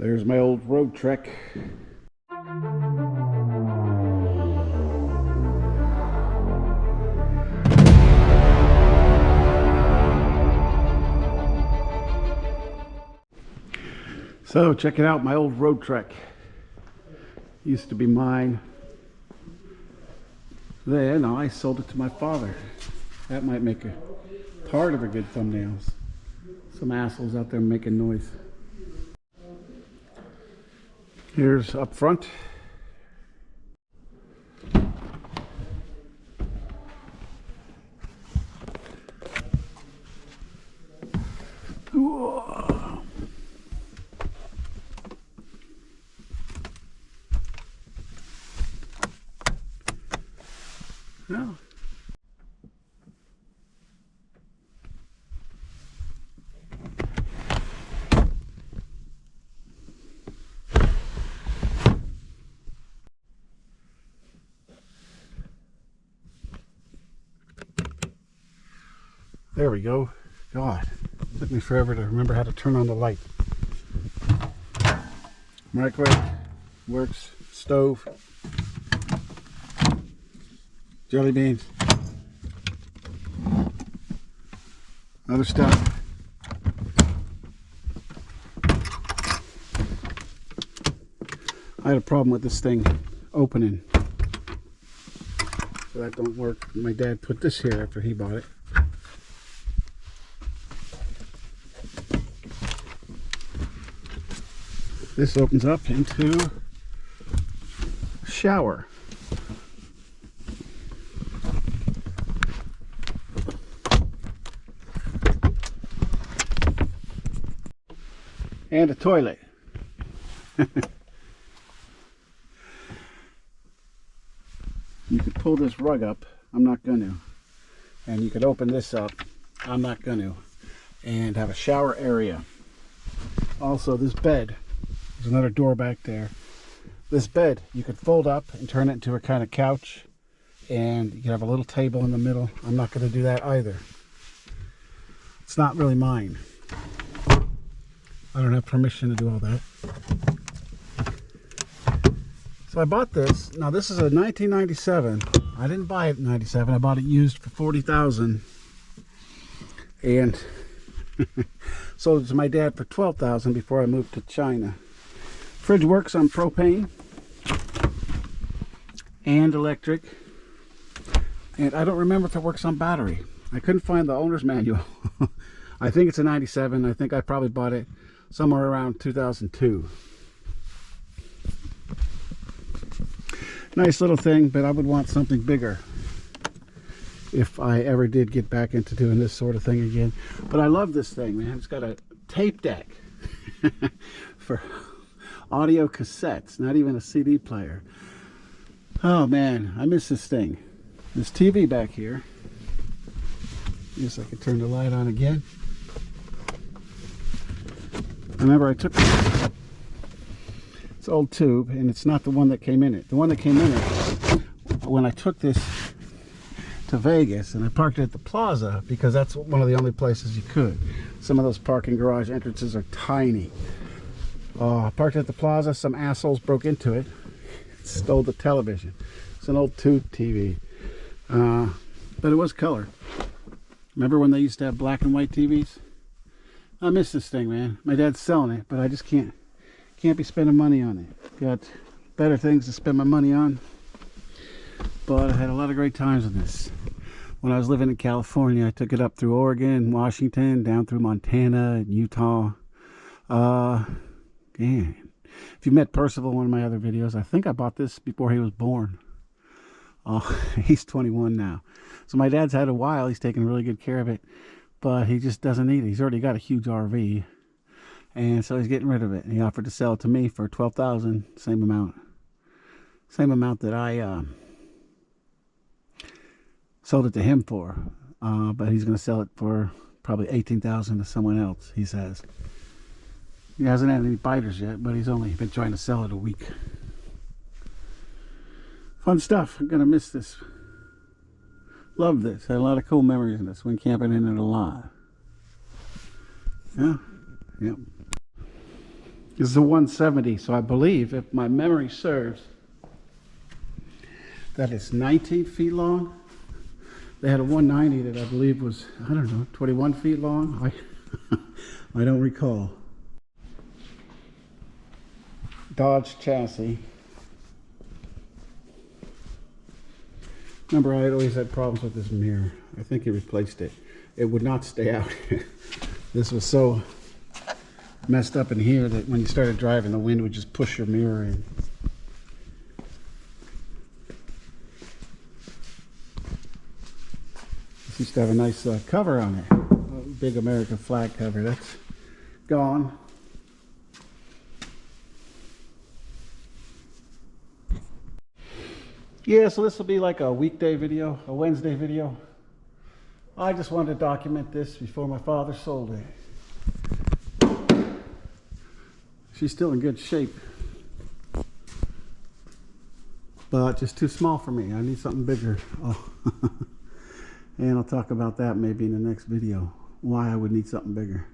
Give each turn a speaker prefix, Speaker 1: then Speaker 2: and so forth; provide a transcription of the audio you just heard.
Speaker 1: There's my old Roadtrek. So check it out, my old Roadtrek. Used to be mine. Then I sold it to my father. That might make a part of a good thumbnails. Some assholes out there making noise. Here's up front. Whoa. No. There we go. God, it took me forever to remember how to turn on the light. Microwave works. Stove. Jelly beans. Other stuff. I had a problem with this thing opening. So that don't work. My dad put this here after he bought it. This opens up into a shower. And a toilet. You could pull this rug up. I'm not going to. And you could open this up. I'm not going to. And have a shower area. Also, this bed. There's another door back there. This bed you could fold up and turn it into a kind of couch, and you could have a little table in the middle. I'm not going to do that either. It's not really mine. I don't have permission to do all that. So I bought this. Now this is a 1997. I didn't buy it in 97. I bought it used for $40,000 and sold it to my dad for $12,000 before I moved to China. Fridge works on propane and electric, and I don't remember if it works on battery. I couldn't find the owner's manual. I think it's a 97. I think I probably bought it somewhere around 2002. Nice little thing, but I would want something bigger if I ever did get back into doing this sort of thing again. But I love this thing, man. It's got a tape deck for audio cassettes, not even a CD player. Oh man, I miss this thing. This TV back here. Guess I could turn the light on again. I remember I took this old tube, and it's not the one that came in it. The one that came in it, when I took this to Vegas, and I parked it at the plaza because that's one of the only places you could. Some of those parking garage entrances are tiny. I parked at the plaza, some assholes broke into it, stole the television. It's an old tube TV, but it was color. Remember when they used to have black and white TVs? I miss this thing, man. My dad's selling it, but I just can't be spending money on it. Got better things to spend my money on, but I had a lot of great times with this. When I was living in California, I took it up through Oregon, Washington, down through Montana and Utah. Man, if you met Percival in one of my other videos, I think I bought this before he was born. He's 21 now. So my dad's had a while. He's taken really good care of it, but he just doesn't need it. He's already got a huge RV, and so he's getting rid of it. And he offered to sell it to me for $12,000, same amount that I sold it to him for. But he's going to sell it for probably $18,000 to someone else, he says. He hasn't had any biters yet, but he's only been trying to sell it a week. Fun stuff. I'm gonna miss this. Love this. Had a lot of cool memories in this. Went camping in it a lot. Yeah. Yep. This is a 170, so I believe, if my memory serves, that it's 19 feet long. They had a 190 that I believe was, I don't know, 21 feet long. I don't recall. Dodge chassis. Remember, I always had problems with this mirror. I think he replaced it. It would not stay out. This was so messed up in here that when you started driving, the wind would just push your mirror in. This used to have a nice cover on it. A big American flag cover. That's gone. Yeah, so this will be like a weekday video, a Wednesday video. I just wanted to document this before my father sold it. She's still in good shape, but just too small for me. I need something bigger. Oh. And I'll talk about that maybe in the next video, why I would need something bigger.